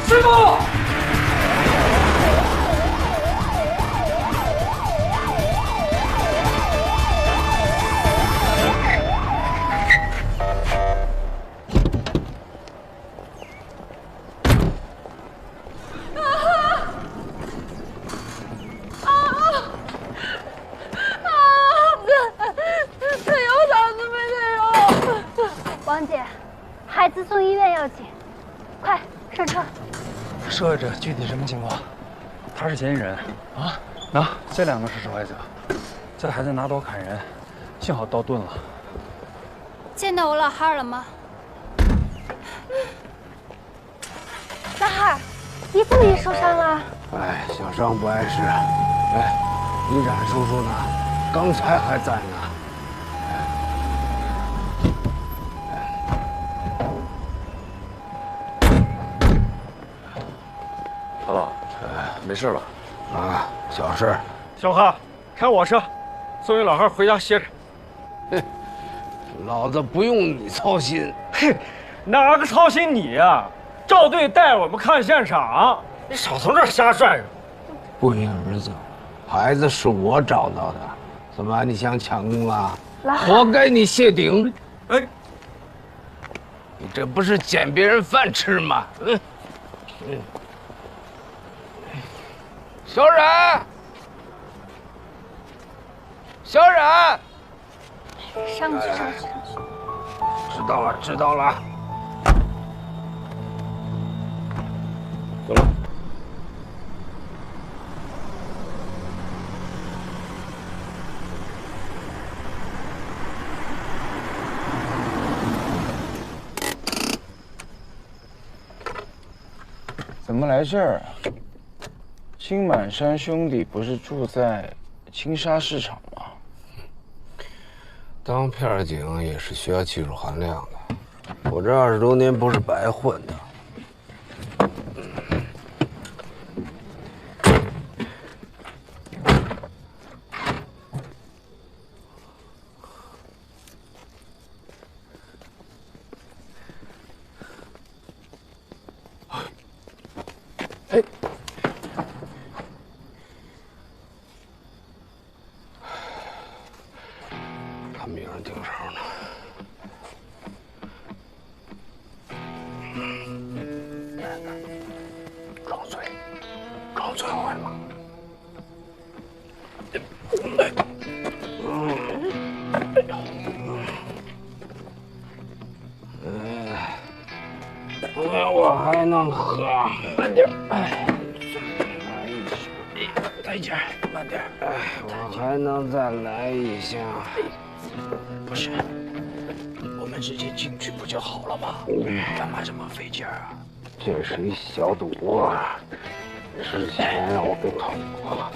师傅！王姐，孩子送医院要紧，快上车。涉案者具体什么情况？他是嫌疑人啊。那这两个是受害者，这孩子拿刀砍人，幸好刀钝了。见到我老汉了吗？老汉，你怎么也受伤了？哎，小伤不碍事。哎，李展叔叔呢？刚才还在呢。 老老，没事吧？啊，小事。小何，开我车，送你老汉回家歇着。嘿，老子不用你操心。嘿，哪个操心你呀？赵队带我们看现场，你少从这儿瞎转悠。不应儿子，孩子是我找到的，怎么你想抢功啊？活该你谢顶。哎，你这不是捡别人饭吃吗？小冉，小冉，上去，上去，上去。知道了，知道了。走了。怎么来这儿？金满山兄弟不是住在青沙市场吗？当片警也是需要技术含量的，我这20多年不是白混的。哎。 明儿盯梢呢。装醉，装醉会吗？我还能喝，慢点。哎，再一点，慢点。哎，我还能再来一下。 不是，我们直接进去不就好了吗？干嘛这么费劲儿啊？这是一小赌博，之前让我给捅过了。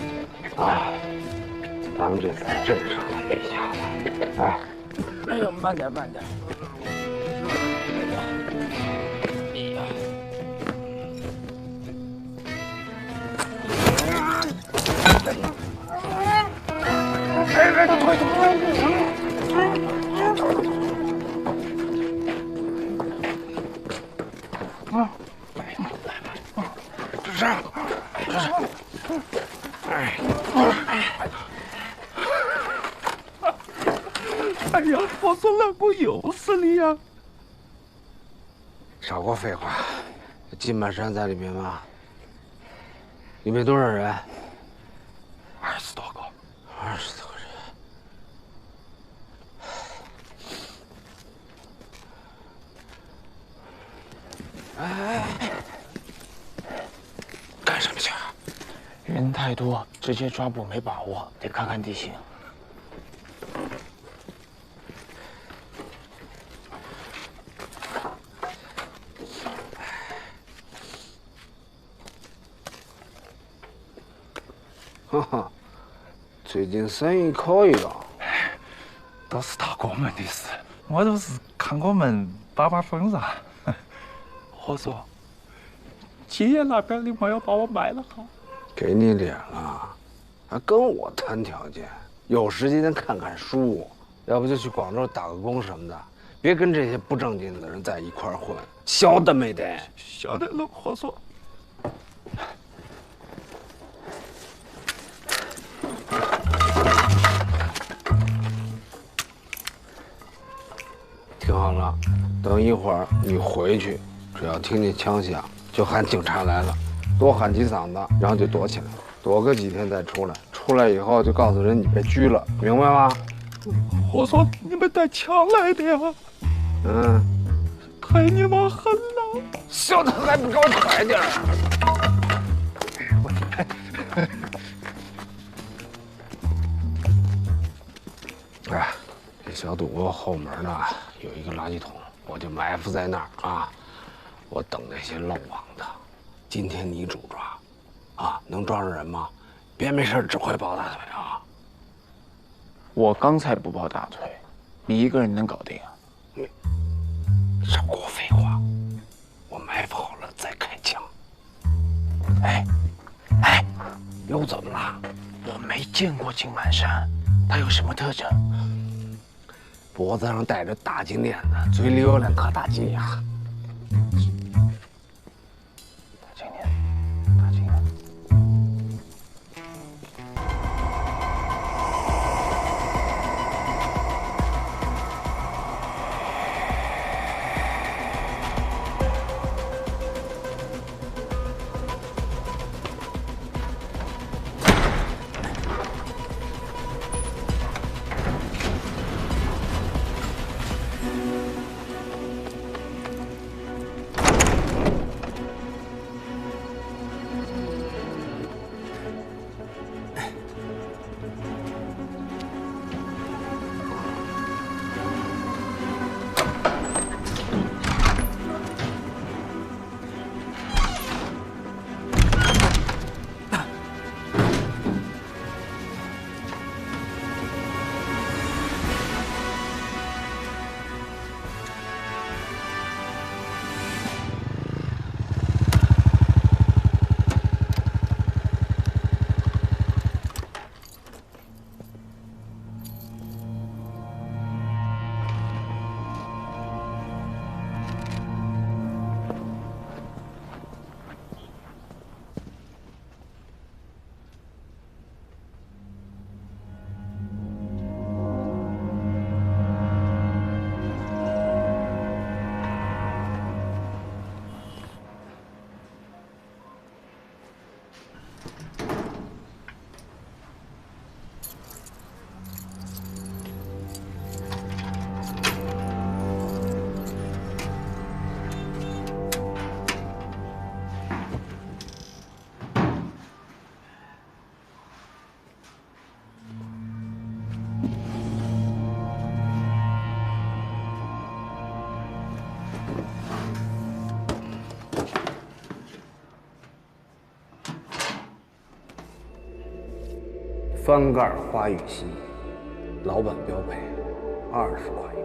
啊，咱们这次镇上来一下子。哎，哎呦，慢点，慢点。哎，退！ 这是，哎呀，我说了，我又是你呀！少给我废话，金满山在里面吗？里面多少人？20多个。20多个人。哎，干什么去？人太多，直接抓捕没把握，得看看地形。哈哈，最近生意可以了。都是大哥们的事，我都是看我们把风上。我说，姐爷那边你没有把我卖了哈？给你脸了，还跟我谈条件？有时间看看书，要不就去广州打个工什么的，别跟这些不正经的人在一块儿混，晓得没得？晓得了，我说，听好了，等一会儿你回去，只要听见枪响，就喊警察来了，多喊几嗓子，然后就躲起来了，躲个几天再出来。出来以后就告诉人你被拘了，明白吗？我说你们带枪来的呀？嗯，太你妈狠了！小子还不给我快点儿！哎，这小赌博后门呢有一个垃圾桶，我就埋伏在那儿啊，我等那些漏网的。今天你主抓，啊，能抓着人吗？别没事只会抱大腿啊！我刚才不抱大腿，你一个人能搞定啊？你少给我废话！我埋伏好了再开枪。哎，又怎么了？我没见过金满山，他有什么特征？脖子上戴着大金链子，嘴里有2颗大金牙。大金链。翻盖花玉溪，老板标配，20块一个。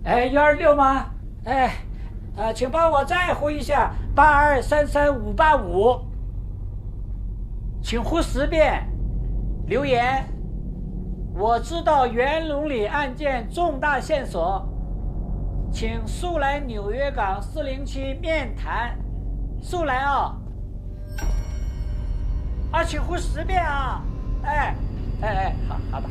哎，126吗？哎，请帮我再呼一下8233-585，请呼10遍。留言：我知道袁龙里案件重大线索，请速来纽约港407面谈。速来啊！请呼10遍啊！好的。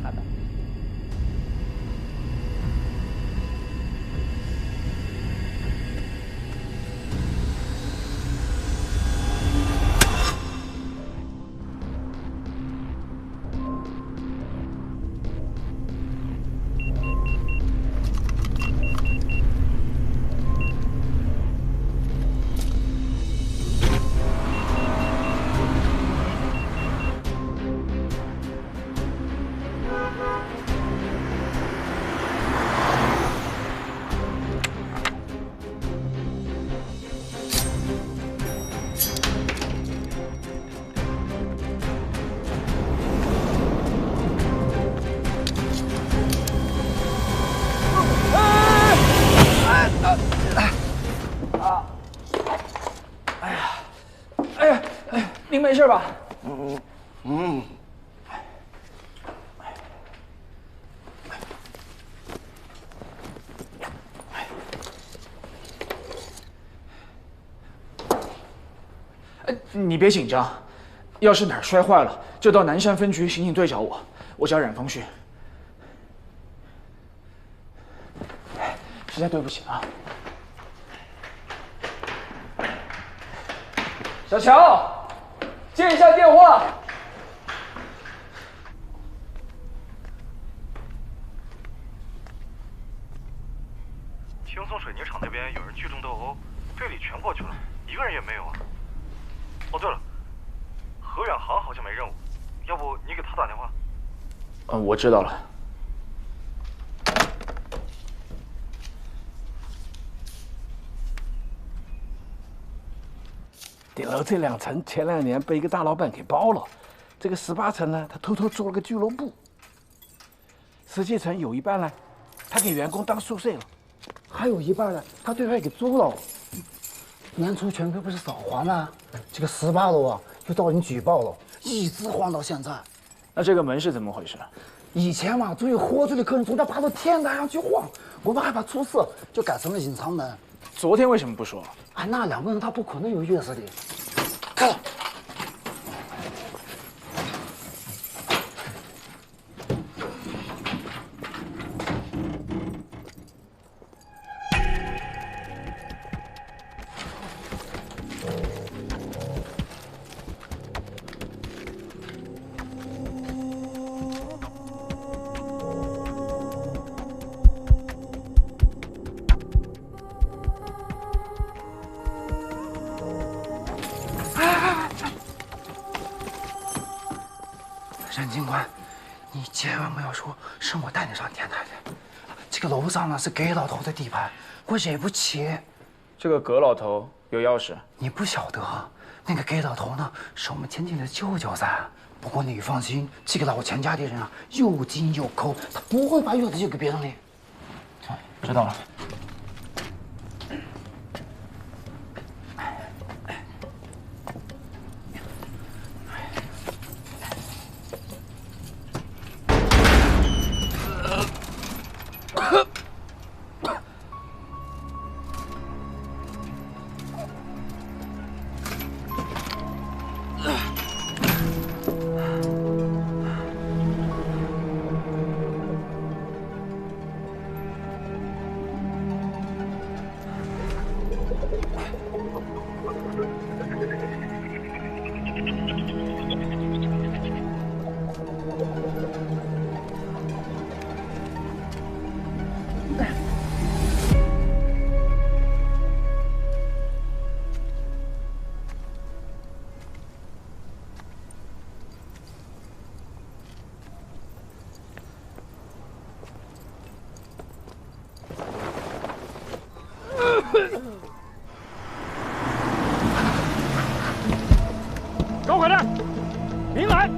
事吧？你别紧张，要是哪儿摔坏了，就到南山分局刑警队找我，我叫冉峰旭。实在对不起啊。小乔，接一下电话。青松水泥厂那边有人聚众斗殴，队里全过去了，一个人也没有啊。哦，对了，何远航好像没任务，要不你给他打电话？我知道了。顶楼这2层前2年被一个大老板给包了，这个18层呢，他偷偷做了个俱乐部。17层有一半呢，他给员工当宿舍了，还有一半呢，他对外给租了。年初全科不是少还了，这个18楼啊又遭人举报了，一直晃到现在。那这个门是怎么回事？以前嘛，总有喝醉的客人从这爬到天台上去晃，我们害怕出事，就改成了隐藏门。昨天为什么不说？哎，那2个人他不可能有钥匙的。看了。冉警官，你千万不要说是我带你上天台的。这个楼上呢是给老头的地盘，我惹不起。这个葛老头有钥匙？你不晓得，那个给老头呢是我们前景的舅舅噻。不过你放心，这个老钱家的人啊又精又抠，他不会把钥匙交给别人的。知道了。高快点，明来，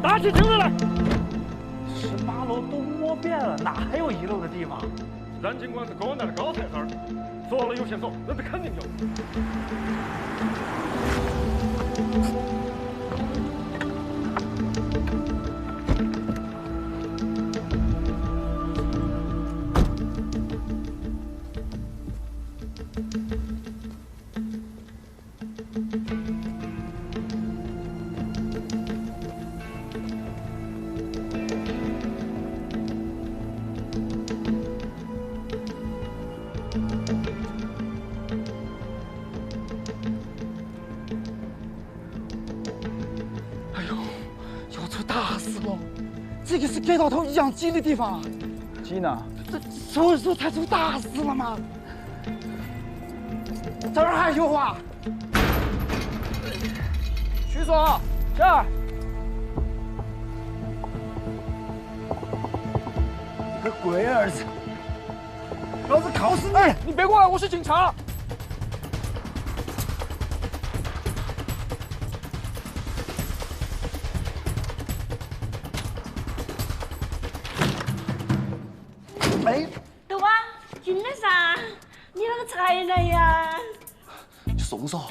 打起精神来！18楼都摸遍了，哪还有遗漏的地方？冉警官是高安的高材生，说了有线索，那他肯定有。这个是给老头养鸡的地方，鸡呢？所以说才出大事了嘛。这儿还有啊！徐总，这儿。你个龟儿子，老子烤死你！哎，你别过来，我是警察。豆啊，进来噻！你那个才来呀？你松手，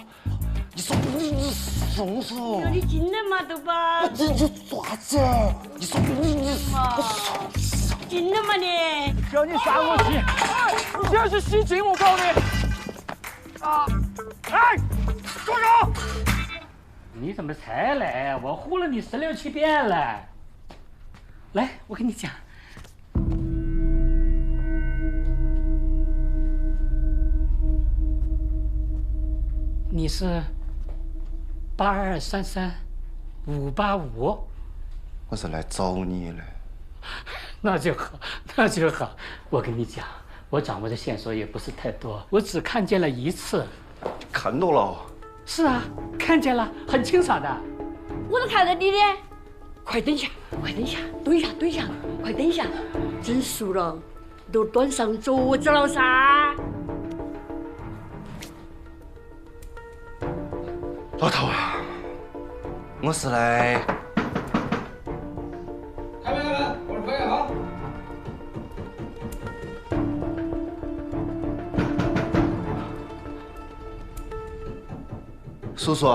你松松，你进来嘛，都吧？你做啥子？你松嘛，进来嘛你！叫你杀我去！你这是戏精，我告诉你！啊！哎，住手！你怎么才来？我呼了你16、17遍了。来，我跟你讲。你是8233-585，我是来找你的。那就好，那就好。我跟你讲，我掌握的线索也不是太多，我只看见了一次。看到了。是啊，看见了，很清爽的。我都看到你的。快等一下，快等一下，等一下，等一下，快等一下，真熟了，都端上桌子了噻。老头，我是来。开门，开门，我是何远航。叔叔，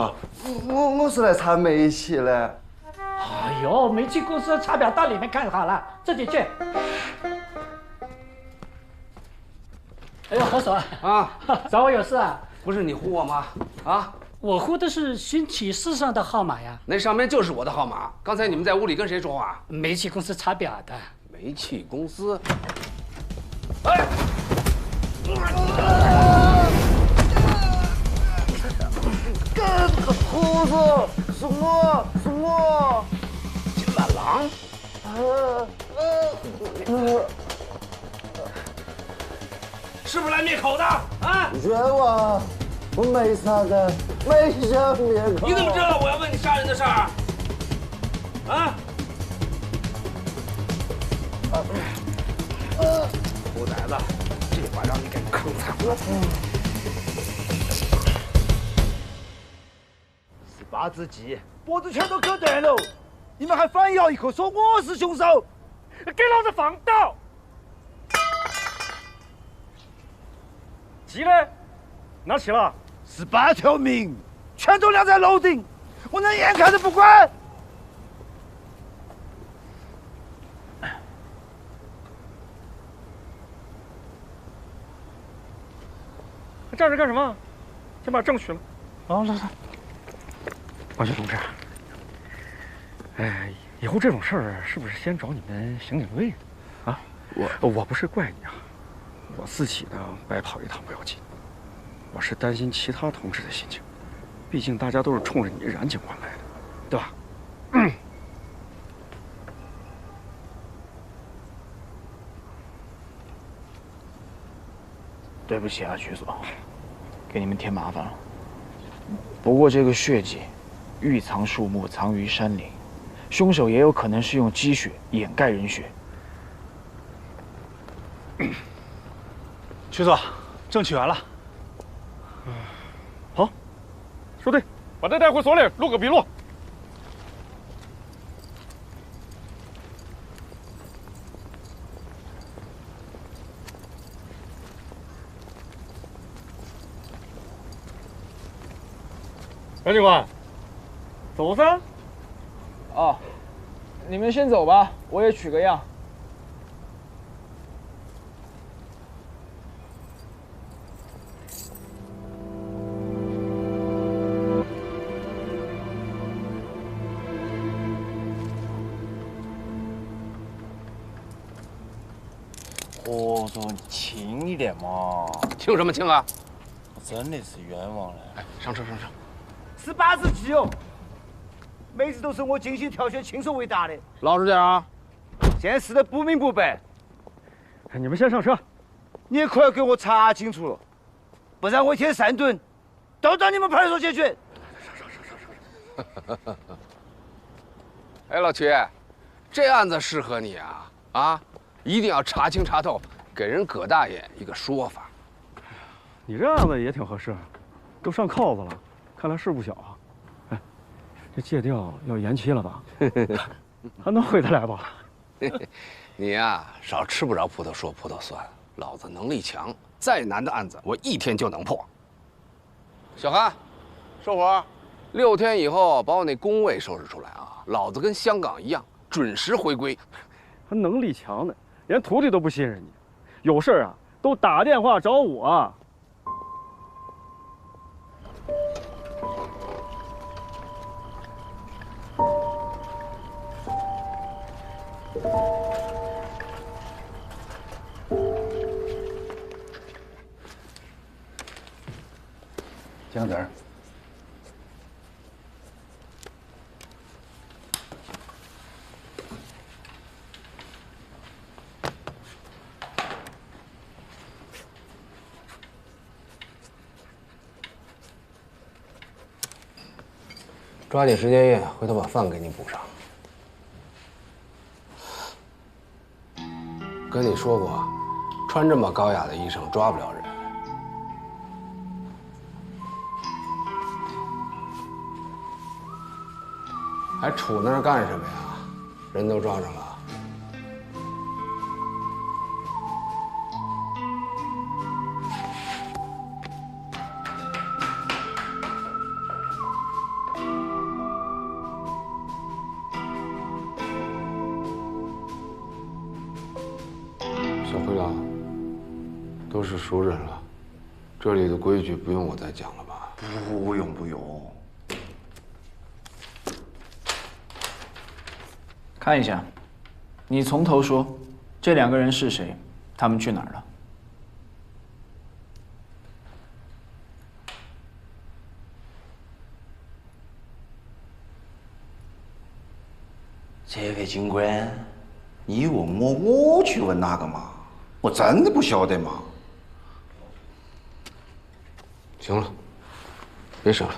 我是来查煤气的。哎呦，煤气公司查表到里面看好了，自己去。哎呦，何所啊，找我有事啊？不是你唬我吗？啊？我呼的是新启事上的号码呀，那上面就是我的号码。刚才你们在屋里跟谁说话？煤气公司查表的。煤气公司。哎！胡子，是我，是我。金满郎。是不是来灭口的？啊！冤枉！我没啥的，没想灭口。你怎么知道我要问你杀人的事儿？啊！兔崽子，这把让你给坑惨了。18只鸡，脖子全都割断了，你们还反咬一口，说我是凶手，给老子放倒！鸡呢？哪去了？18条命，全都晾在楼顶，我能眼看着不管？站着干什么？先把证取了。啊，来来。王局同志，哎，以后这种事儿是不是先找你们刑警队？啊，我不是怪你啊，我自己呢白跑一趟不要紧，我是担心其他同志的心情，毕竟大家都是冲着你冉警官来的，对吧？对不起啊，局所，给你们添麻烦了。不过这个血迹，寓藏树木，藏于山林，凶手也有可能是用鸡血掩盖人血。局所，证取完了。好，收队，把他带回所里录个笔录。杨警官，走噻。哦，你们先走吧，我也取个样。合作，你轻一点嘛！轻什么轻啊？我真的是冤枉了。哎，上车上车。18只鸡哦，每次都是我精心挑选，亲手为大的。老实点啊！现在死得不明不白。你们先上车，你也快要给我查清楚了，不然我一天3顿都到你们派出所解决。哎，老曲，这案子适合你啊！啊，一定要查清查透，给人葛大爷一个说法。你这案子也挺合适，都上铐子了，看来事不小啊。哎，这借调要延期了吧？还能回得来吧？你呀，少吃不着葡萄说葡萄酸。老子能力强，再难的案子我1天就能破。小韩，收活，6天以后把我那工位收拾出来啊！老子跟香港一样，准时回归。还能力强呢，连徒弟都不信任你，有事啊都打电话找我。姜子儿，抓紧时间验，回头把饭给你补上。跟你说过，穿这么高雅的衣裳抓不了人。还杵那儿干什么呀？人都抓着了。小灰狼，都是熟人了，这里的规矩不用我再讲了吧？不用不用。看一下，你从头说，这2个人是谁？他们去哪儿了？这位警官，你问我，我去问哪个嘛？我真的不晓得嘛。行了，别省了，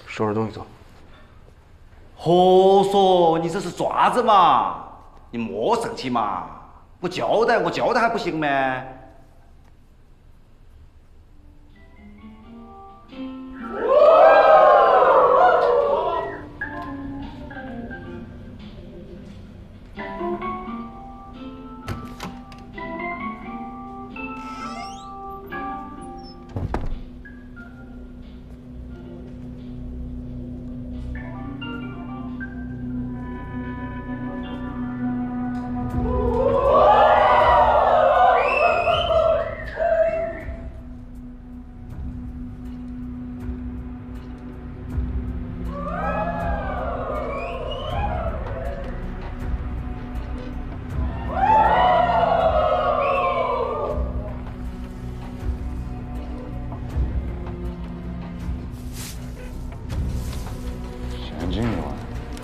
收拾东西走。何说你这是爪子嘛？你莫生气嘛！我交代还不行吗？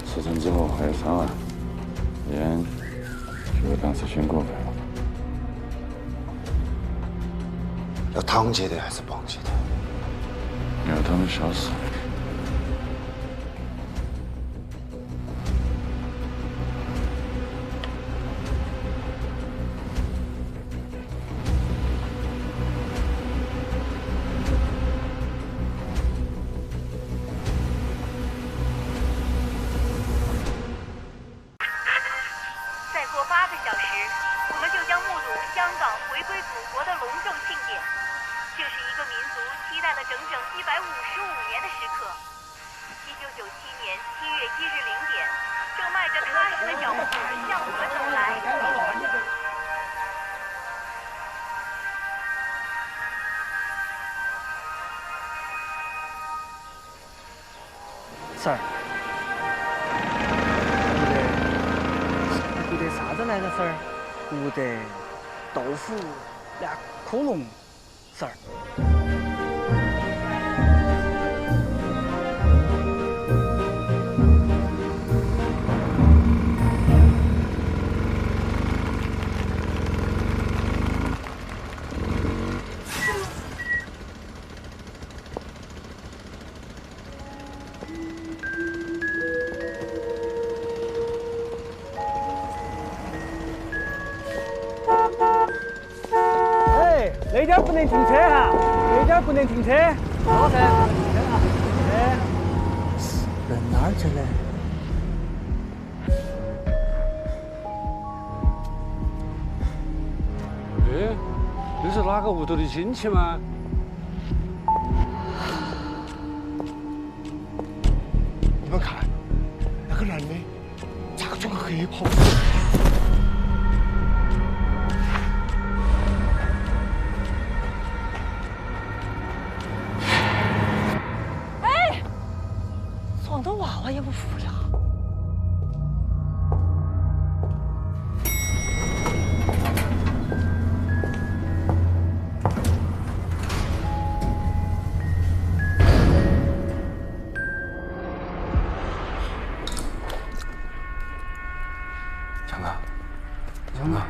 辞呈之后还有3万，烟就当是宣过费了。要堂姐的还是帮姐的？要他们烧死。婶儿，鼓的啥子来着？婶儿，鼓的豆腐2窟窿，婶儿。那点不能停车哈，那点不能停车。好噻，停车哈。哎，人哪儿去了？哎，这是哪个屋头的亲戚吗？黑炮。哎，装的娃娃也不服了。 强哥，强哥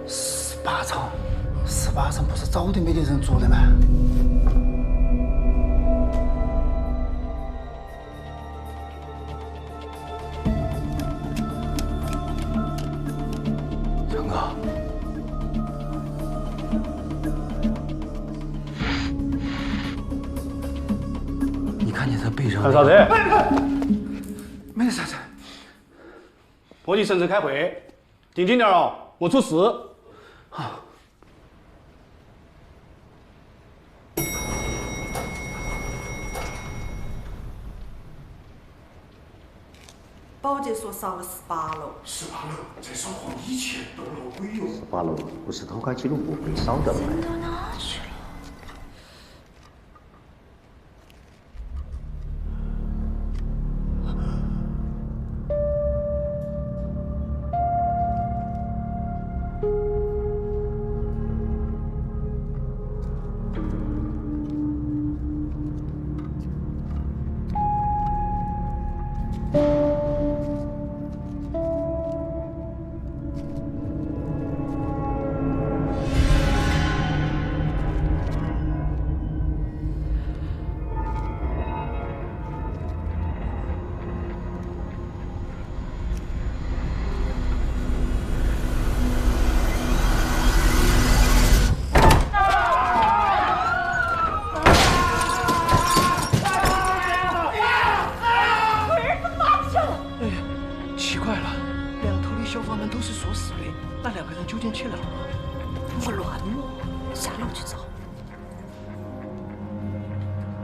，18层不是早点没得人住的吗？强哥。 看见他背上。干啥子？没得啥子。我去省城开会，定点哦，莫出事。好。保洁说少了18楼。18楼，再少晃1000多楼鬼哟。 18楼不是偷开记录簿被烧掉了吗？到哪去了？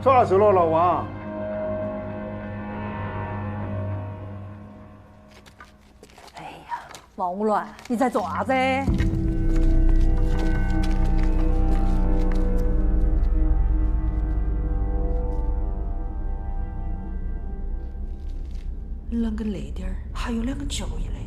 啥时候了，老王？哎呀，王五乱，你在做啥子？啷个那点儿还有2个脚印嘞？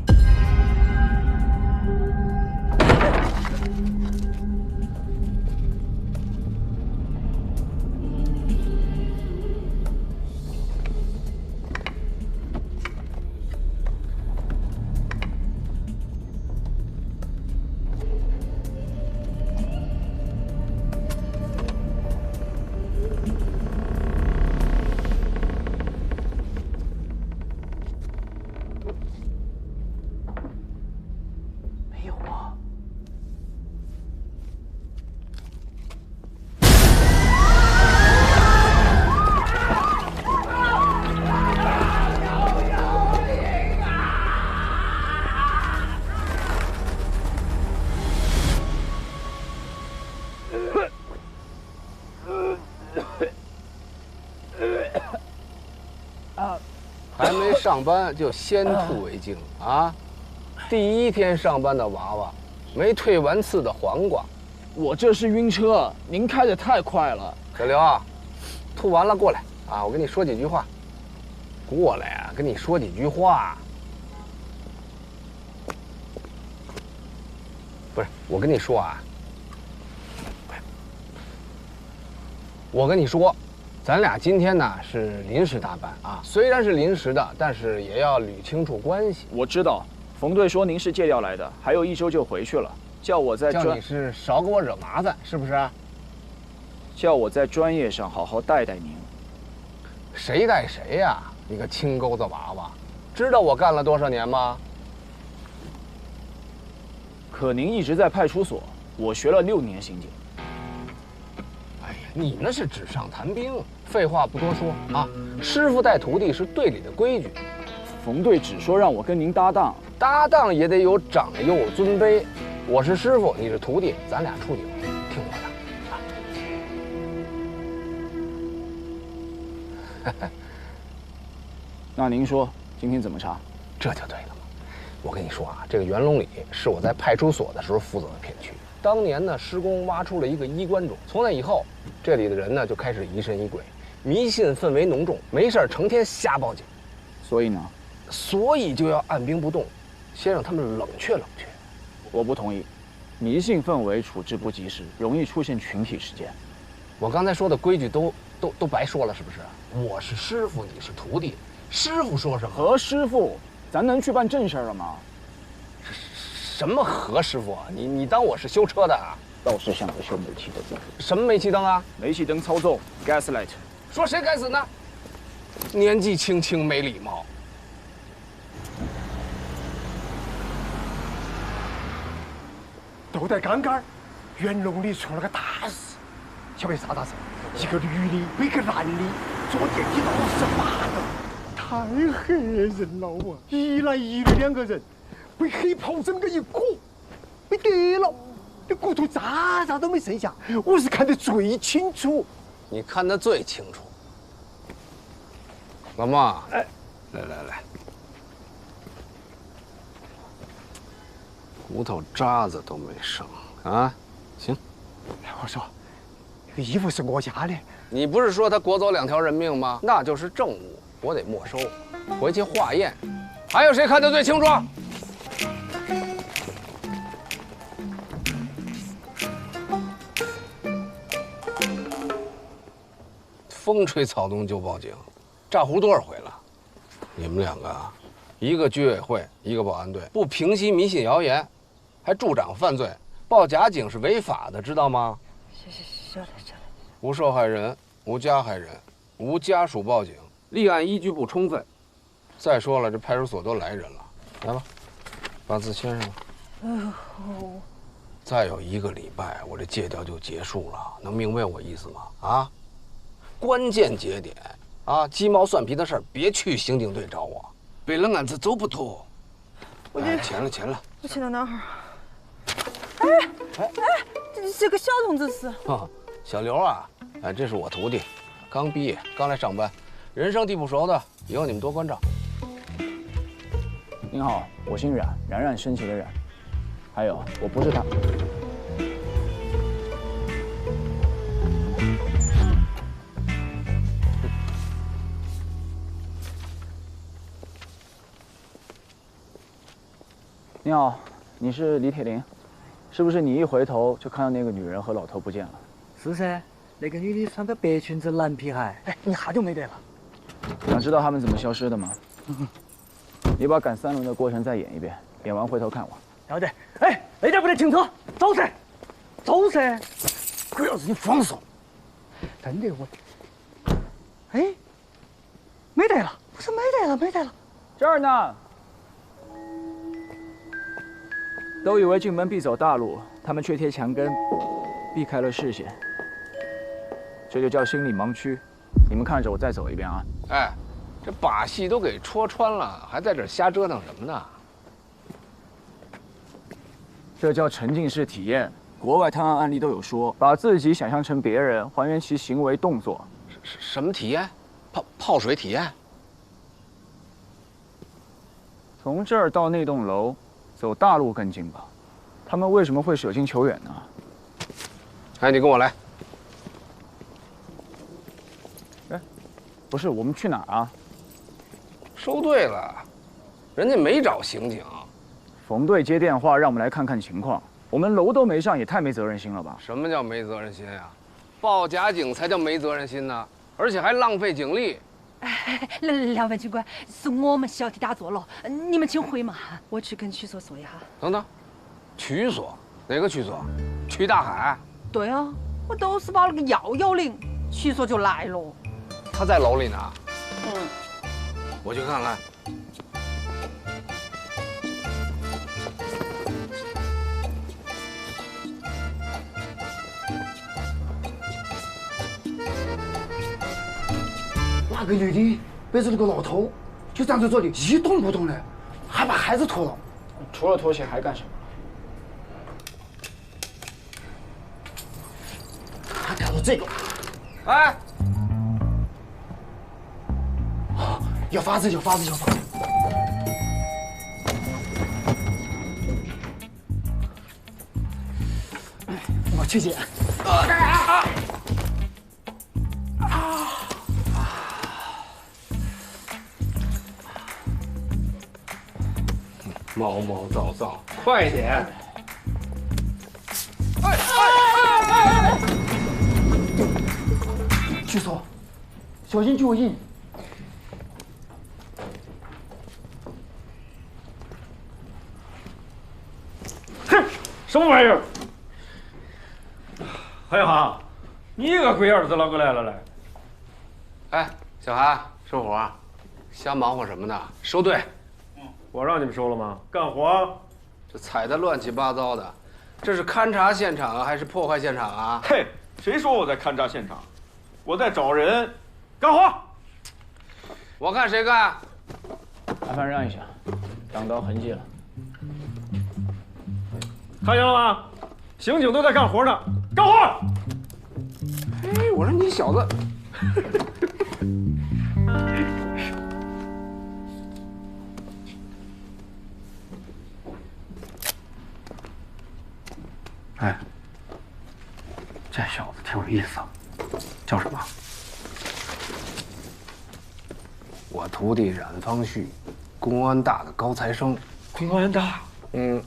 还没上班就先吐为敬啊！第1天上班的娃娃，没退完刺的黄瓜。我这是晕车，您开得太快了。小刘啊，吐完了过来啊，我跟你说几句话。过来啊，跟你说几句话。不是，我跟你说啊，我跟你说。 咱俩今天呢是临时搭班啊，虽然是临时的，但是也要捋清楚关系。我知道，冯队说您是借调来的，还有1周就回去了，叫我在叫你是少给我惹麻烦，是不是？叫我在专业上好好带带您。谁带谁呀？你个青沟子娃娃，知道我干了多少年吗？可您一直在派出所，我学了6年刑警。哎呀，你那是纸上谈兵。 废话不多说啊，师傅带徒弟是队里的规矩。冯队只说让我跟您搭档，搭档也得有长幼尊卑。我是师傅，你是徒弟，咱俩处顶，听我的啊。那您说今天怎么查？这就对了嘛。我跟你说啊，这个元龙里是我在派出所的时候负责的片区。当年呢，施工挖出了一个衣冠冢，从那以后，这里的人呢就开始疑神疑鬼，迷信氛围浓重，没事成天瞎报警。所以呢？所以就要按兵不动，先让他们冷却冷却。我不同意，迷信氛围处置不及时，容易出现群体事件。我刚才说的规矩都白说了，是不是？我是师傅，你是徒弟，师傅说什么？何师傅，咱能去办正事了吗？什么何师傅啊？你当我是修车的啊？倒是像个修煤气灯。什么煤气灯啊？煤气灯操纵 ，gaslight。说谁该死呢？年纪轻轻没礼貌。就在刚刚，元龙里出了个大事，晓得啥大事？一个女的被个男的坐电梯到18楼，太吓人了啊！一男一女2个人被黑袍整个一裹，没得了，那骨头渣都没剩下，我是看得最清楚。你看得最清楚。老孟，哎，来，骨头渣子都没剩啊！行，我说，这个衣服是我家的。你不是说他裹走2条人命吗？那就是证物，我得没收，回去化验。还有谁看得最清楚？风吹草动就报警，炸糊多少回了？你们2个啊，一个居委会，一个保安队，不平息迷信谣言，还助长犯罪，报假警是违法的，知道吗？晓得。无受害人、无加害人、无家属报警，立案依据不充分。再说了，这派出所都来人了，来吧，把字签上吧。再有1个礼拜，我这借调就结束了，能明白我意思吗？啊，关键节点啊，鸡毛蒜皮的事儿别去刑警队找我，背了案子走不脱。钱了。我钱到哪儿？哎，这个小同志是？哦，小刘啊，哎，这是我徒弟，刚毕业，刚来上班，人生地不熟的，以后你们多关照。您好，我姓冉，冉冉升起的冉。还有，我不是他。你好，你是李铁林，是不是你一回头就看到那个女人和老头不见了？是噻，那个女的穿个白裙子蓝皮鞋，哎，一下就没得了。想知道他们怎么消失的吗？你把赶3轮的过程再演一遍，演完回头看我。要得。哎，那点不能停车，走噻，走噻。鬼老子你放手！真的我。哎，没得了，不是没得了。这儿呢。都以为进门必走大路，他们却贴墙根，避开了视线。这就叫心理盲区。你们看着我再走一遍啊！哎，这把戏都给戳穿了，还在这瞎折腾什么呢？这叫沉浸式体验。国外探案案例都有说，把自己想象成别人，还原其行为动作。什么体验？泡水体验？从这儿到那栋楼，走大路更近吧？他们为什么会舍近求远呢？哎，你跟我来。哎，不是，我们去哪儿啊？收队了，人家没找刑警。冯队接电话让我们来看看情况，我们楼都没上，也太没责任心了吧？什么叫没责任心呀？报假警才叫没责任心呢，而且还浪费警力。哎，两位警官，是我们小题大做了，你们请回嘛，我去跟区所说一下。等等，区所？哪个区所？区大海？对啊，我都是报了个110，区所就来了。他在楼里呢。嗯，我去看看。那个女的背着那个老头，就站在这里一动不动的，还把孩子拖了。除了拖鞋还干什么？还干了这个。哎，有法子，有法子，有法子。我去捡。毛毛躁躁，快一点！去说，小心脚印。哼，什么玩意儿？韩小航，你个龟儿子啷个来了来？哎，小韩，收活，瞎忙活什么呢？收队。我让你们收了吗？干活。这踩得乱七八糟的，这是勘察现场啊，还是破坏现场啊？嘿，谁说我在勘察现场？我在找人，干活。我看谁干。麻烦让一下，挡到痕迹了。看见了吗？刑警都在干活呢，干活！哎，我说你小子。哎，这小子挺有意思，叫什么？我徒弟冉方旭，公安大的高材生。公安大？嗯。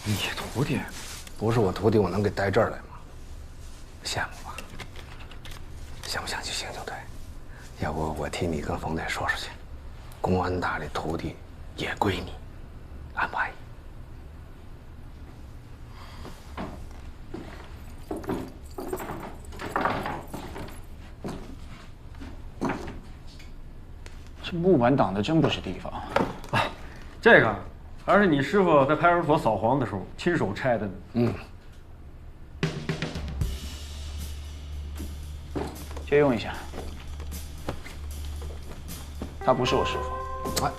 你徒弟？不是我徒弟，我能给带这儿来吗？羡慕吧？想不想去刑警队？要不我替你跟冯队说说去，公安大这徒弟也归你，安不安逸？这木板挡的真不是地方。啊，这个还是你师傅在派出所扫黄的时候亲手拆的呢。嗯。借用一下。他不是我师傅。哎。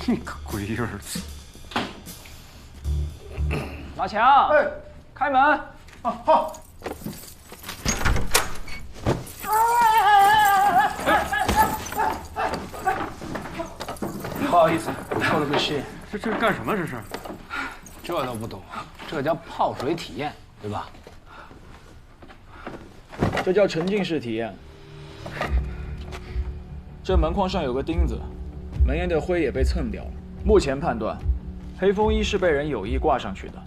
你个龟儿子！马强，哎，开门。啊，好。不好意思，受了个气。这是干什么？这是？这都不懂啊？这叫泡水体验，对吧？这叫沉浸式体验。这门框上有个钉子，门沿的灰也被蹭掉了。目前判断，黑风衣是被人有意挂上去的。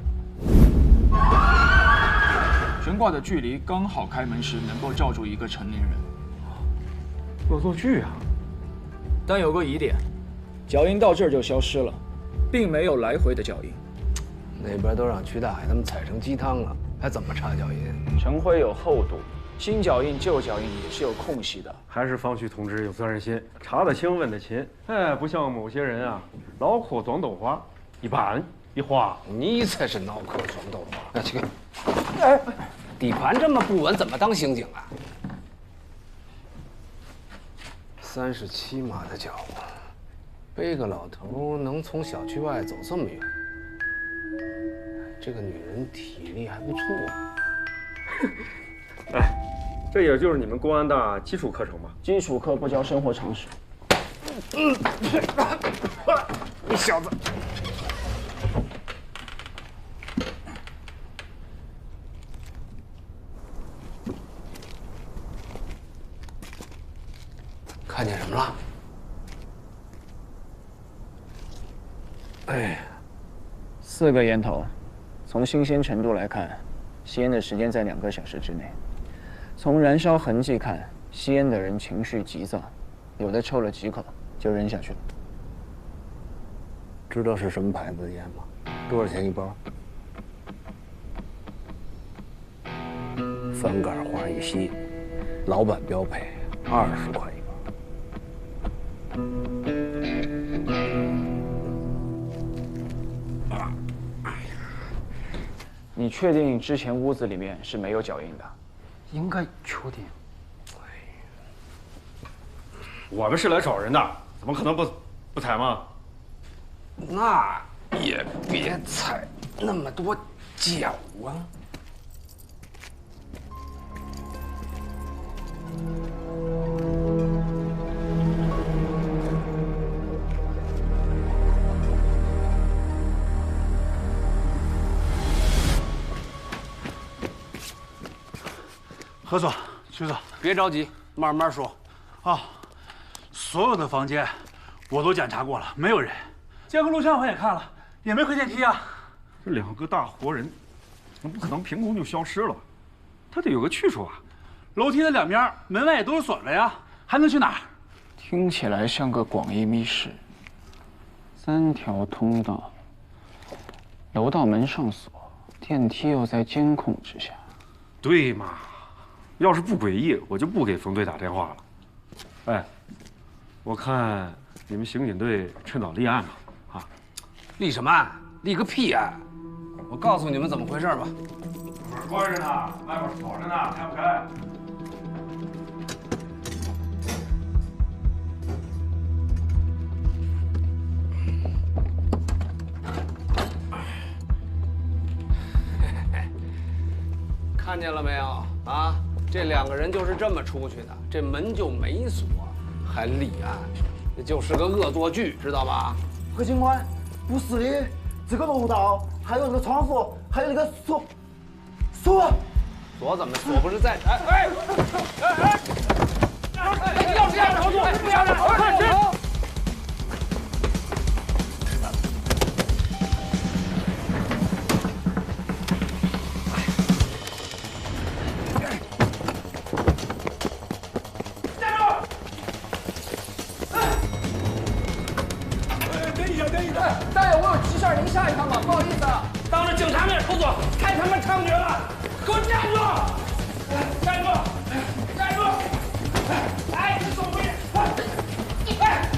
悬挂的距离刚好开门时能够罩住一个成年人。恶作剧啊！但有个疑点，脚印到这儿就消失了，并没有来回的脚印。那边都让曲大海他们踩成鸡汤了，还怎么查脚印？尘灰有厚度，新脚印、旧脚印也是有空隙的。还是方旭同志有责任心，查得清，问得勤。哎，不像某些人啊，脑壳装豆花，一板一花。你才是脑壳装豆花。那去，哎，底盘这么不稳，怎么当刑警啊？37码的脚步，背个老头能从小区外走这么远，这个女人体力还不错。哎，这也就是你们公安大基础课程吧？基础课不教生活常识。你小子！看见什么了？哎，4个烟头，从新鲜程度来看，吸烟的时间在2个小时之内。从燃烧痕迹看，吸烟的人情绪急躁，有的抽了几口就扔下去了。知道是什么牌子的烟吗？多少钱一包？翻杆花一吸，老板标配20块一包。你确定之前屋子里面是没有脚印的？应该确定。我们是来找人的，怎么可能不踩吗？那也别踩那么多脚啊！何所，徐所，别着急，慢慢说。啊，所有的房间我都检查过了，没有人。监控录像我也看了，也没回电梯啊。这2个大活人，怎么不可能凭空就消失了？他得有个去处啊！楼梯的两边门外也都是锁着呀，还能去哪儿？听起来像个广义密室，3条通道，楼道门上锁，电梯又在监控之下。对嘛？要是不诡异，我就不给冯队打电话了。哎，我看你们刑警队趁早立案吧。啊，立什么案？立个屁案！我告诉你们怎么回事吧。门关着呢，外面锁着呢，开不开？看见了没有啊？这2个人就是这么出去的，这门就没锁，还立案，这就是个恶作剧，知道吧？何警官，不是的，这个楼道还有那个窗户，还有那个锁，锁怎么锁不是在？哎！要这样操作，不要让快点！大爷，我有急事儿，您下一趟吧，不好意思啊。当着警察面出错，太他妈猖獗了！给我站住！站住！站住！哎，你走回去！哎！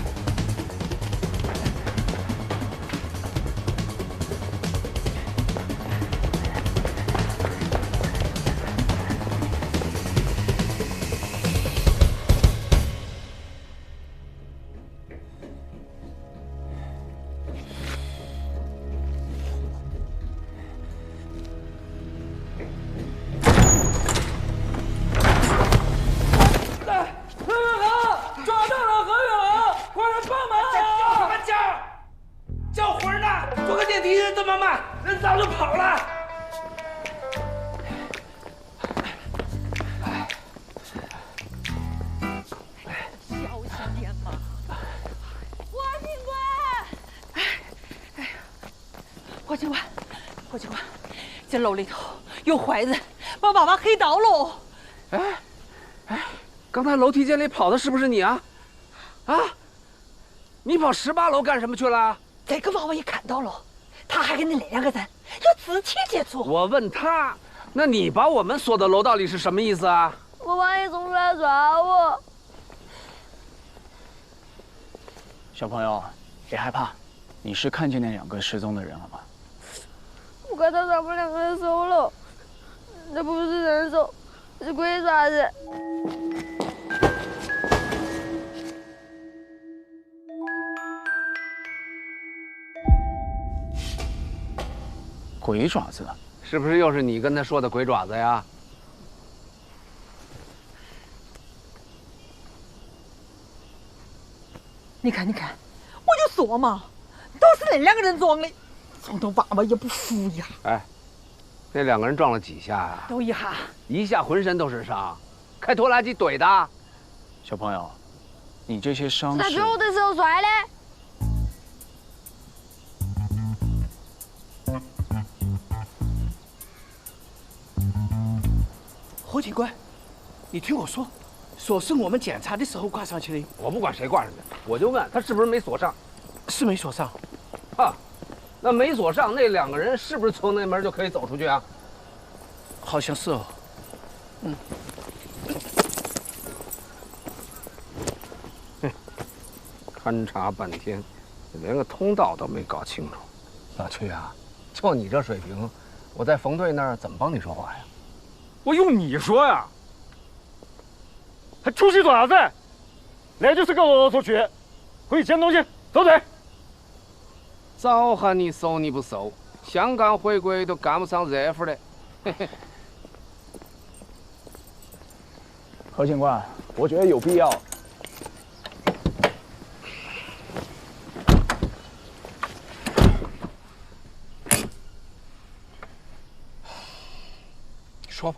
这楼里头有坏人，把娃娃黑到了。哎，刚才楼梯间里跑的是不是你啊？啊，你跑18楼干什么去了？这个娃娃也看到了，他还跟那2个人有肢体接触。我问他，那你把我们锁到楼道里是什么意思啊？我怕你冲出来抓我。小朋友，别害怕，你是看见那2个失踪的人了吗？我看到他们2个人手了，那不是人手，是鬼爪子。鬼爪子？是不是又是你跟他说的鬼爪子呀？你看，我就说嘛，都是那2个人装的。撞到娃娃也不服呀！哎，那2个人撞了几下啊？都一下，一下浑身都是伤，开拖拉机怼的。小朋友，你这些伤他走的时候摔的。何警官，你听我说，锁是我们检查的时候挂上去的。我不管谁挂上的，我就问他是不是没锁上。是没锁上。啊。那没锁上，那2个人是不是从那门就可以走出去啊？好像是哦。勘察半天，连个通道都没搞清楚。老曲啊，就你这水平，我在冯队那儿怎么帮你说话呀？我用你说呀，还出去做啥子？那就是个恶作剧，回去捡东西，走腿。早喊你收你不收，香港回归都赶不上热乎的。嘿嘿。何警官，我觉得有必要。说吧，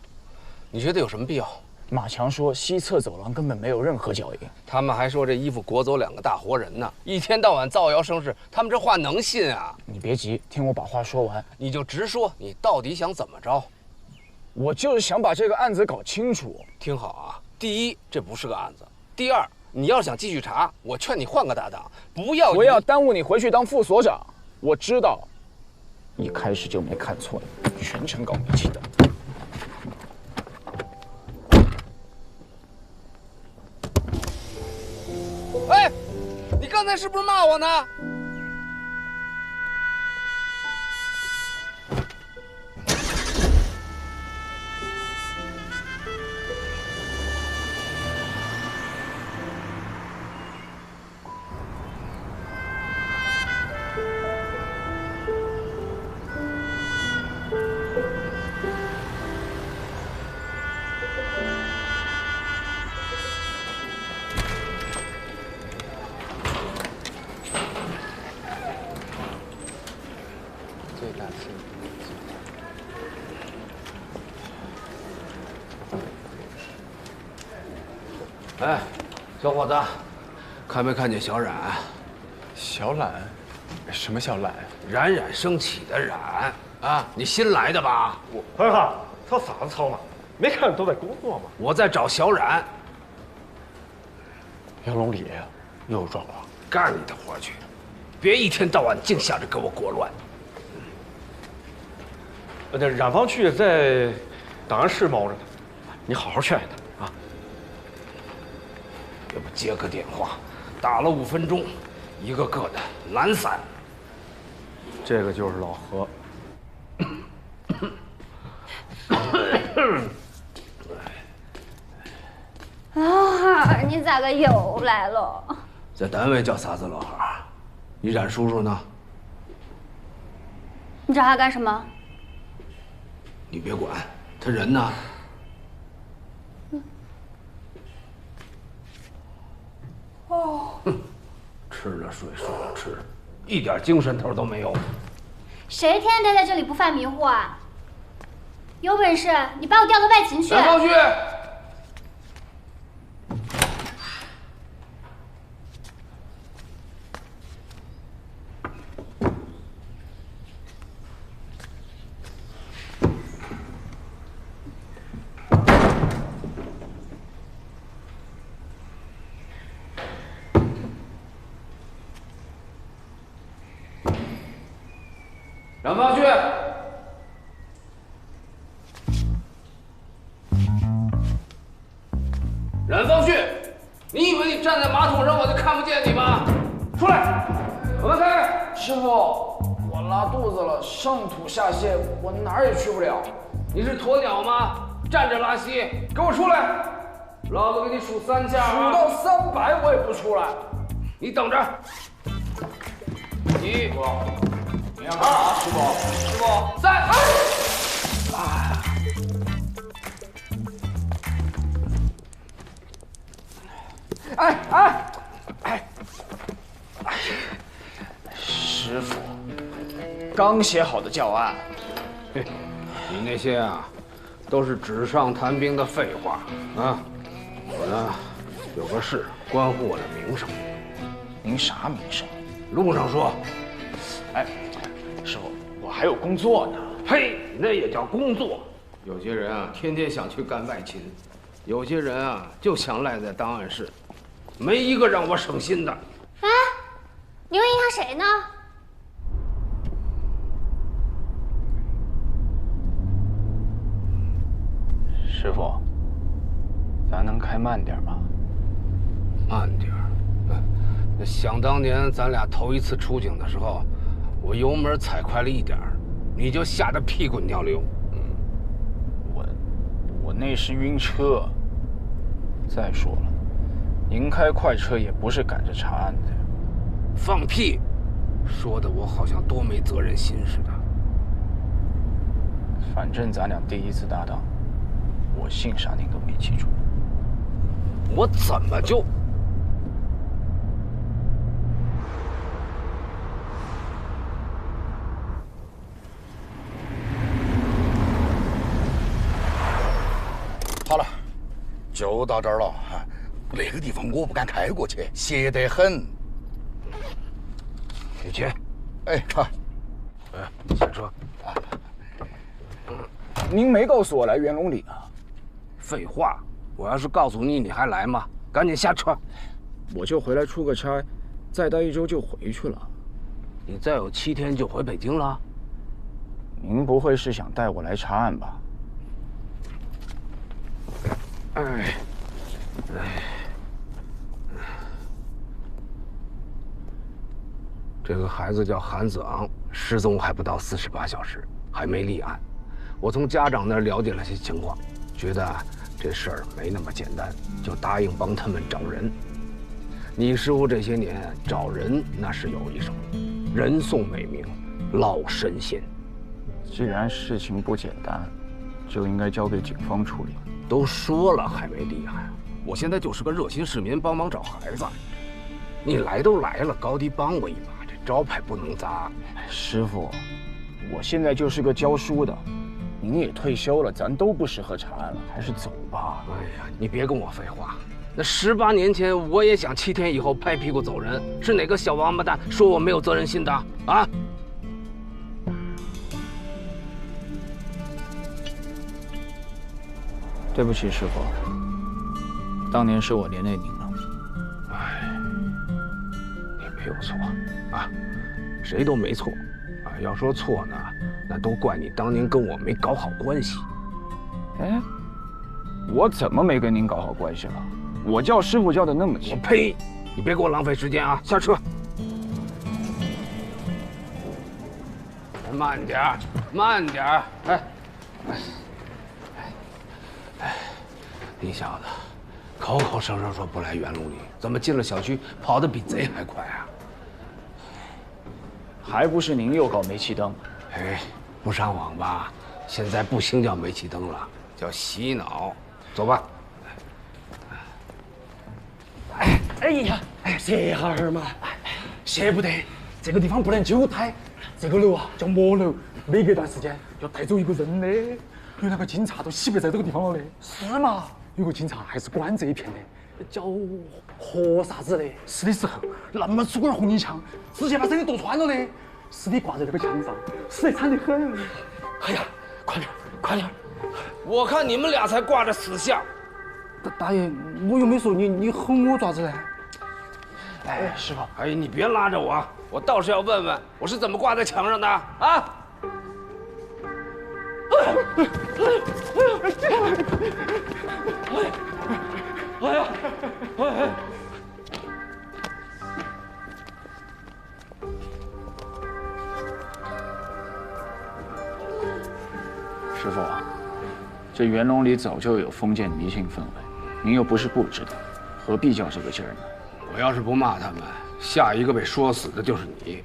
你觉得有什么必要？马强说西侧走廊根本没有任何脚印，他们还说这衣服裹走2个大活人呢，一天到晚造谣生事，他们这话能信啊？你别急，听我把话说完，你就直说，你到底想怎么着？我就是想把这个案子搞清楚。听好啊，第一，这不是个案子；第二，你要想继续查，我劝你换个搭档，不要耽误你回去当副所长。我知道，一开始就没看错你，全程搞迷信的。哎，你刚才是不是骂我呢？哎，小伙子，看没看见小冉？小冉？什么小冉？冉冉升起的冉啊！你新来的吧？快哈，吵啥子吵嘛？没看人都在工作吗？我在找小冉。杨龙里又有状况，干你的活去，别一天到晚净想着给我裹乱。那冉方旭在档案室猫着呢，你好好劝劝他啊。要不接个电话，打了5分钟，一个个的懒散。这个就是老何。啊，你咋个又来了？在单位叫啥子老何？你冉叔叔呢？你找他干什么？你别管，他人呢？哦，吃了睡，睡了吃，一点精神头都没有。谁天天待在这里不犯迷糊啊？有本事你把我调到外勤去！冉方旭，冉方旭，冉方旭，你以为你站在马桶上我就看不见你吗？出来，门开！师傅，我拉肚子了，上吐下泻，我哪儿也去不了。你是鸵鸟吗？站着拉稀，给我出来！老子给你数3下，数到300我也不出来。你等着。1，你要干啥，师傅？师傅，3，师傅，刚写好的教案。你那些啊，都是纸上谈兵的废话啊！我呢，有个事关乎我的名声。您啥名声？路上说。哎，师傅，我还有工作呢。嘿，那也叫工作。有些人啊，天天想去干外勤；有些人啊，就想赖在档案室，没一个让我省心的。哎，你又影响谁呢？师傅，咱能开慢点吗？慢点儿。想当年咱俩头一次出警的时候，我油门踩快了一点儿，你就吓得屁滚尿流。我那是晕车。再说了，您开快车也不是赶着查案的。放屁！说的我好像多没责任心似的。反正咱俩第一次搭档，我姓啥您都没记住。我怎么就？就到这儿了。那个地方我不敢开过去，邪得很。雨晴，哎，好。下车。您没告诉我来元龙里啊？废话，我要是告诉你，你还来吗？赶紧下车。我就回来出个差，再待1周就回去了。你再有7天就回北京了？您不会是想带我来查案吧？哎，这个孩子叫韩子昂，失踪还不到48小时，还没立案。我从家长那儿了解了些情况，觉得这事儿没那么简单，就答应帮他们找人。你师傅这些年找人那是有一手，人送美名，老神仙。既然事情不简单，就应该交给警方处理。都说了还没立案，我现在就是个热心市民，帮忙找孩子。你来都来了，高低帮我一把，这招牌不能砸。师傅，我现在就是个教书的，您也退休了，咱都不适合查案了，还是走吧。哎呀，你别跟我废话。那18年前我也想7天以后拍屁股走人，是哪个小王八蛋说我没有责任心的啊？对不起，师傅，当年是我连累您了。哎，你没有错啊，谁都没错啊。要说错呢，那都怪你当年跟我没搞好关系。哎，我怎么没跟您搞好关系了？我叫师傅叫的那么亲。我呸！你别给我浪费时间啊！下车。慢点儿，慢点儿。哎，你小子，口口声声说不来元龙里，怎么进了小区跑得比贼还快啊？还不是您又搞煤气灯？哎，不上网吧？现在不兴叫煤气灯了，叫洗脑。走吧。哎呀，歇哈儿嘛，歇不得，这个地方不能久待。这个楼啊叫魔楼，每隔一段时间要带走一个人的。有那个警察都洗不在这个地方了的。是嘛？有个警察还是管这一片的，叫何啥子的。死的时候那么粗根红缨枪，直接把身体剁穿了的，尸体挂在那个墙上，死得惨得很。哎呀，快点，快点！我看你们俩才挂着死相。大爷，我又没说你，你吼我爪子呢？哎，师傅，哎，你别拉着我，我倒是要问问，我是怎么挂在墙上的啊？哎呀！师傅，这元龙里早就有封建迷信氛围，您又不是不知道，何必较这个劲儿呢？我要是不骂他们，下一个被说死的就是你。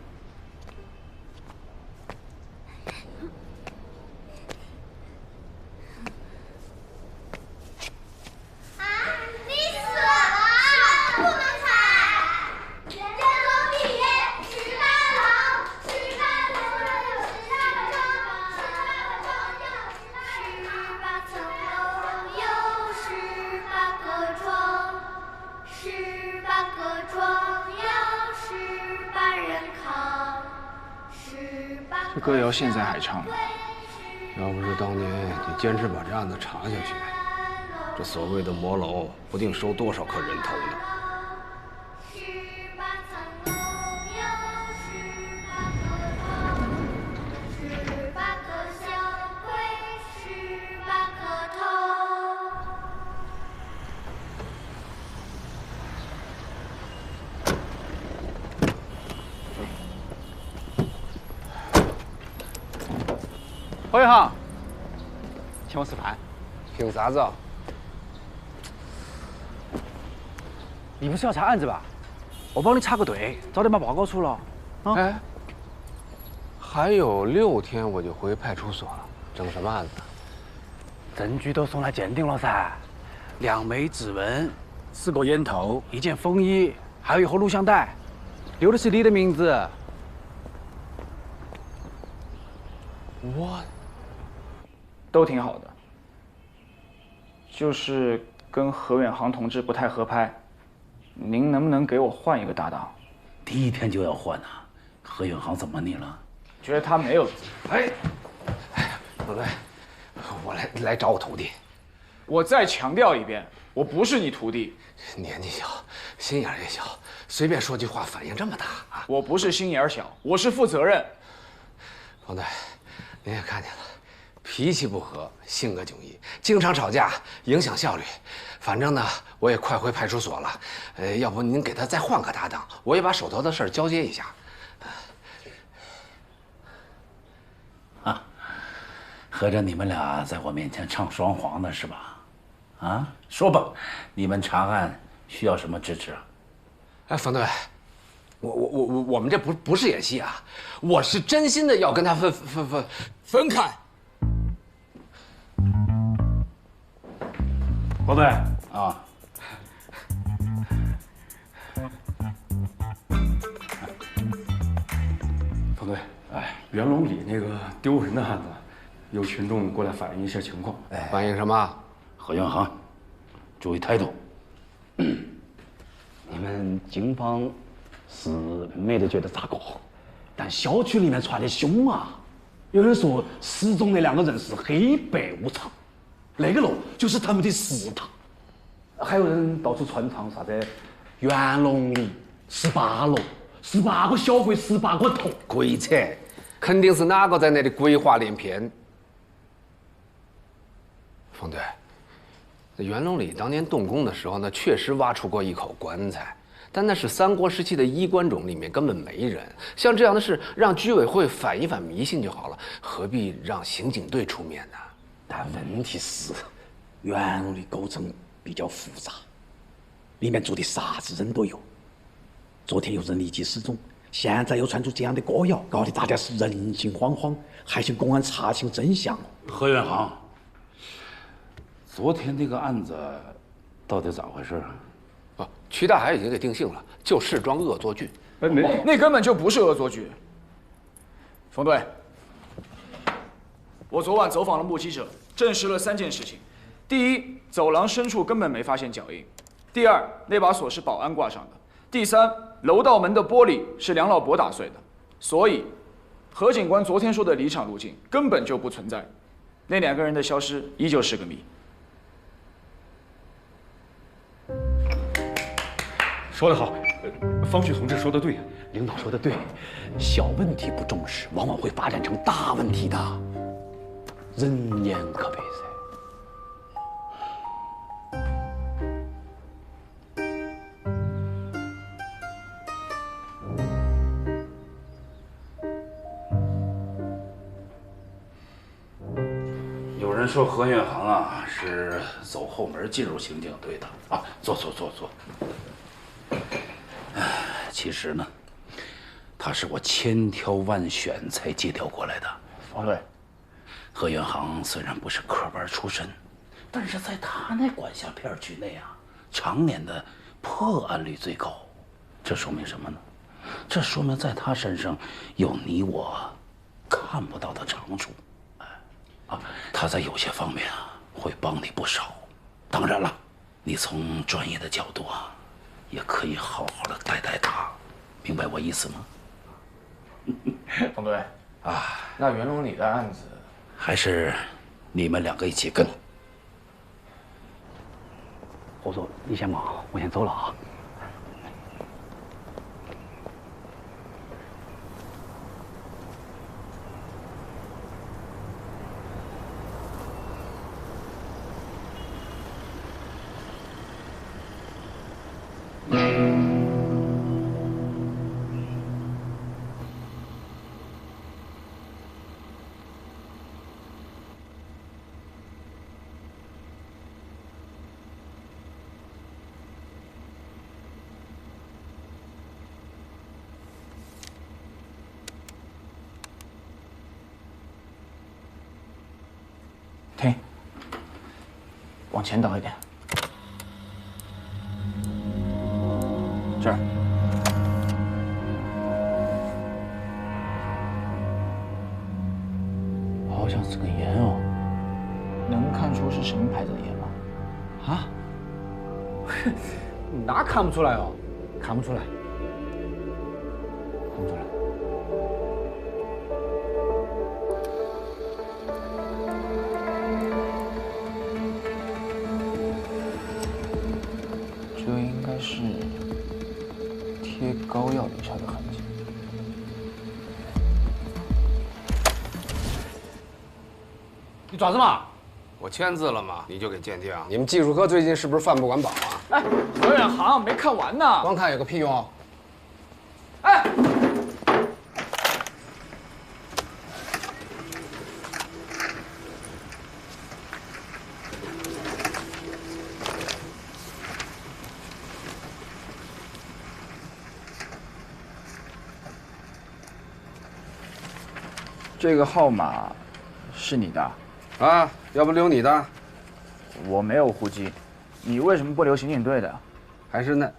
这歌谣现在还唱吗？要不是当年你坚持把这案子查下去，这所谓的魔楼不定收多少颗人头呢。侯一航，请我吃饭。凭啥子？你不是要查案子吧？我帮你插个队，早点把报告出了。哎，还有6天我就回派出所了，整什么案子？证据都送来鉴定了噻，2枚指纹，4个烟头，1件风衣，还有1盒录像带，留的是你的名字。都挺好的，就是跟何远航同志不太合拍，您能不能给我换一个搭档？第一天就要换啊？何远航怎么你了？觉得他没有。哎，不对，我来找我徒弟。我再强调一遍，我不是你徒弟。年纪小，心眼也小，随便说句话反应这么大啊！我不是心眼小，我是负责任。冯队，您也看见了，脾气不和，性格迥异，经常吵架，影响效率。反正呢，我也快回派出所了。要不您给他再换个搭档，我也把手头的事儿交接一下。合着你们俩在我面前唱双簧呢是吧？啊，说吧，你们查案需要什么支持啊？哎，冯队，我们这不是演戏啊，我是真心的要跟他分开。冯队啊，冯队，哎，袁龙里那个丢人的案子，有群众过来反映一些情况。反映什么？何远航，注意态度。你们警方是没得觉得咋个，但小区里面传的凶啊！有人说失踪的2个人是黑白无常，那个楼就是他们的食堂。还有人到处传唱啥子元龙里18楼，18个小鬼18个头，鬼扯！肯定是哪个在那里鬼话连篇。冯队，那元龙里当年动工的时候呢，确实挖出过一口棺材，但那是三国时期的衣冠冢，里面根本没人。像这样的事，让居委会反一反迷信就好了，何必让刑警队出面呢？但问题是，元龙的构成比较复杂，里面住的啥子人都有。昨天有人立即失踪，现在又传出这样的歌谣，搞得大家是人心惶惶，还请公安查清真相。何远航，昨天那个案子到底咋回事啊？曲大海已经给定性了，就试装恶作剧。那根本就不是恶作剧。冯队，我昨晚走访了目击者，证实了3件事情：第一，走廊深处根本没发现脚印；第二，那把锁是保安挂上的；第三，楼道门的玻璃是梁老伯打碎的。所以，何警官昨天说的离场路径根本就不存在。那2个人的消失依旧是个谜。说得好，方旭同志说得对，领导说的对，小问题不重视，往往会发展成大问题的。人言可悲噻。有人说何远航啊是走后门进入刑警队的啊，坐。其实呢，他是我千挑万选才借调过来的。冯队，何远航虽然不是科班出身，但是在他那管辖片区内啊，常年的破案率最高。这说明什么呢？这说明在他身上有你我看不到的长处。他在有些方面啊会帮你不少。当然了，你从专业的角度啊，也可以好好的带他，明白我意思吗？冯队啊，那袁龙里的案子还是你们2个一起跟。我说你先忙，我先走了啊。停，往前倒一点。这儿。好像是个烟哦，能看出是什么牌子的烟吗？啊，那看不出来哦，看不出来，看不出来。这应该是贴膏药留下的痕迹。你爪子嘛？我签字了嘛，你就给鉴定。你们技术科最近是不是饭不管饱啊？哎，何远航没看完呢。光看有个屁用？哎，这个号码是你的？啊，要不留你的？我没有户籍，你为什么不留刑警队的？还是那……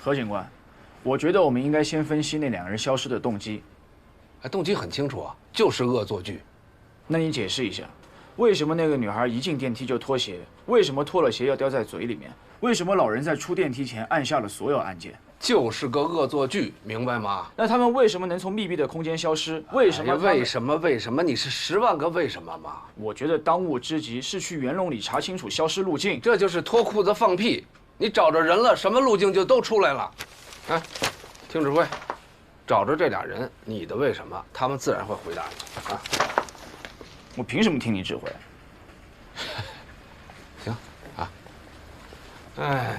何警官，我觉得我们应该先分析那两个人消失的动机。动机很清楚啊，就是恶作剧。那你解释一下，为什么那个女孩一进电梯就脱鞋？为什么脱了鞋要叼在嘴里面？为什么老人在出电梯前按下了所有按键？就是个恶作剧，明白吗？那他们为什么能从密闭的空间消失？为什么？为什么？为什么？你是10万个为什么吗？我觉得当务之急是去袁龙里查清楚消失路径。这就是脱裤子放屁！你找着人了，什么路径就都出来了。哎，听指挥，找着这俩人，你的为什么，他们自然会回答你啊。我凭什么听你指挥？行啊。哎。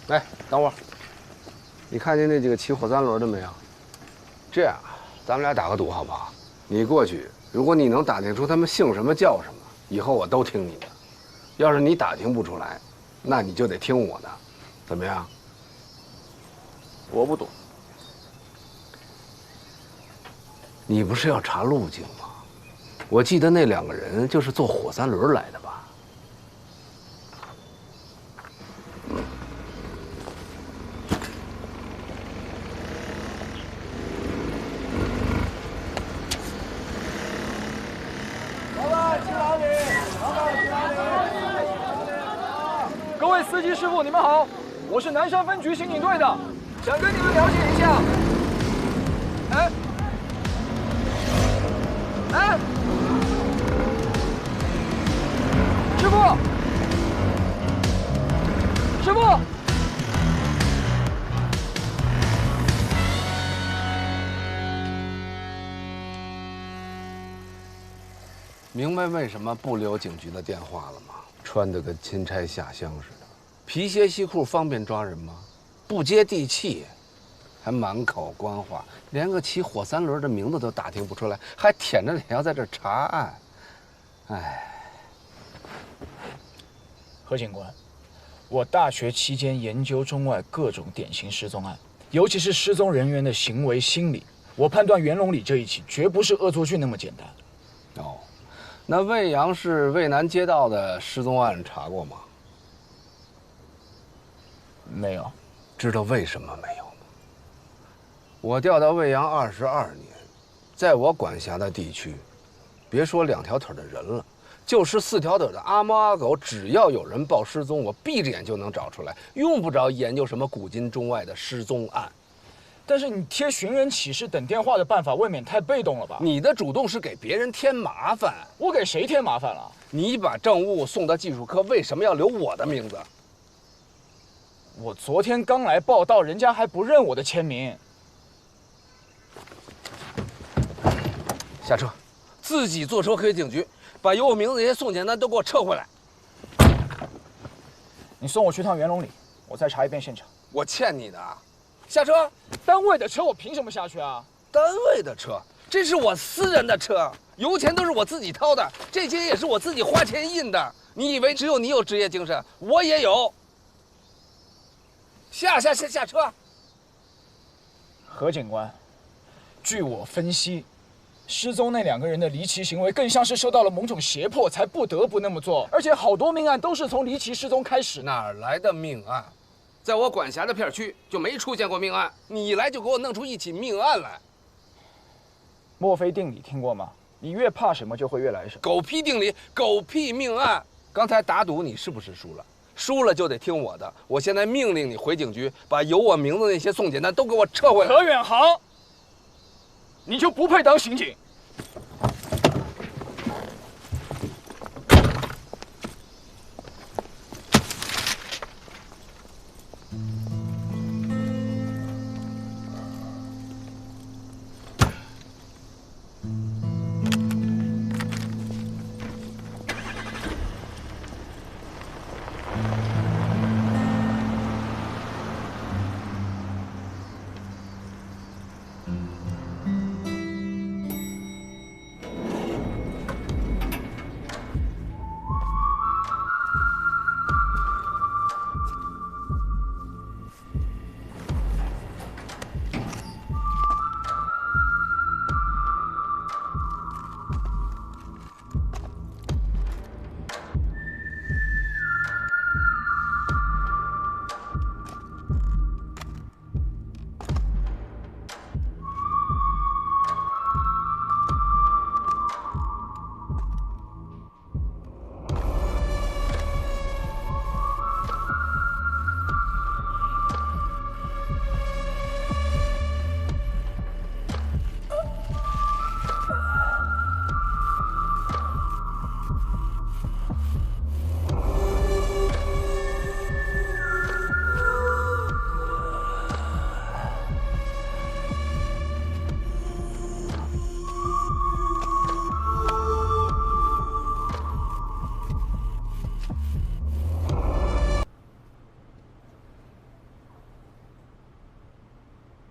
来，等会儿，你看见那几个骑火3轮的没有？这样，咱们俩打个赌好不好？你过去，如果你能打听出他们姓什么叫什么，以后我都听你的；要是你打听不出来，那你就得听我的，怎么样？我不赌。你不是要查路径吗？我记得那2个人就是坐火3轮来的吧？各位司机师傅，你们好，我是南山分局刑警队的，想跟你们了解一下。哎，哎，师傅，师傅，明白为什么不留警局的电话了吗？穿得跟钦差下乡似的，皮鞋西裤方便抓人吗？不接地气，还满口官话，连个骑火3轮的名字都打听不出来，还舔着脸要在这儿查案。哎，何警官，我大学期间研究中外各种典型失踪案，尤其是失踪人员的行为心理，我判断袁龙里这一起绝不是恶作剧那么简单。哦。那魏阳市渭南街道的失踪案查过吗？没有。知道为什么没有吗？我调到魏阳22年，在我管辖的地区，别说2条腿的人了，就是4条腿的阿猫阿狗，只要有人报失踪，我闭着眼就能找出来，用不着研究什么古今中外的失踪案。但是你贴寻人启事等电话的办法未免太被动了吧？你的主动是给别人添麻烦。我给谁添麻烦了？你把证物送到技术科，为什么要留我的名字？我昨天刚来报道，人家还不认我的签名。下车，自己坐车回警局，把有我名字那些送检单都给我撤回来。你送我去趟袁龙里，我再查一遍现场。我欠你的。下车！单位的车我凭什么下去啊？单位的车，这是我私人的车，油钱都是我自己掏的，这些也是我自己花钱印的。你以为只有你有职业精神，我也有。下车！何警官，据我分析，失踪那2个人的离奇行为更像是受到了某种胁迫，才不得不那么做。而且好多命案都是从离奇失踪开始。哪来的命案？在我管辖的片区就没出现过命案，你一来就给我弄出一起命案来。墨菲定理听过吗？你越怕什么，就会越来什么。狗屁定理，狗屁命案。刚才打赌你是不是输了？输了就得听我的。我现在命令你回警局，把有我名字那些送检单都给我撤回来。何远航，你就不配当刑警。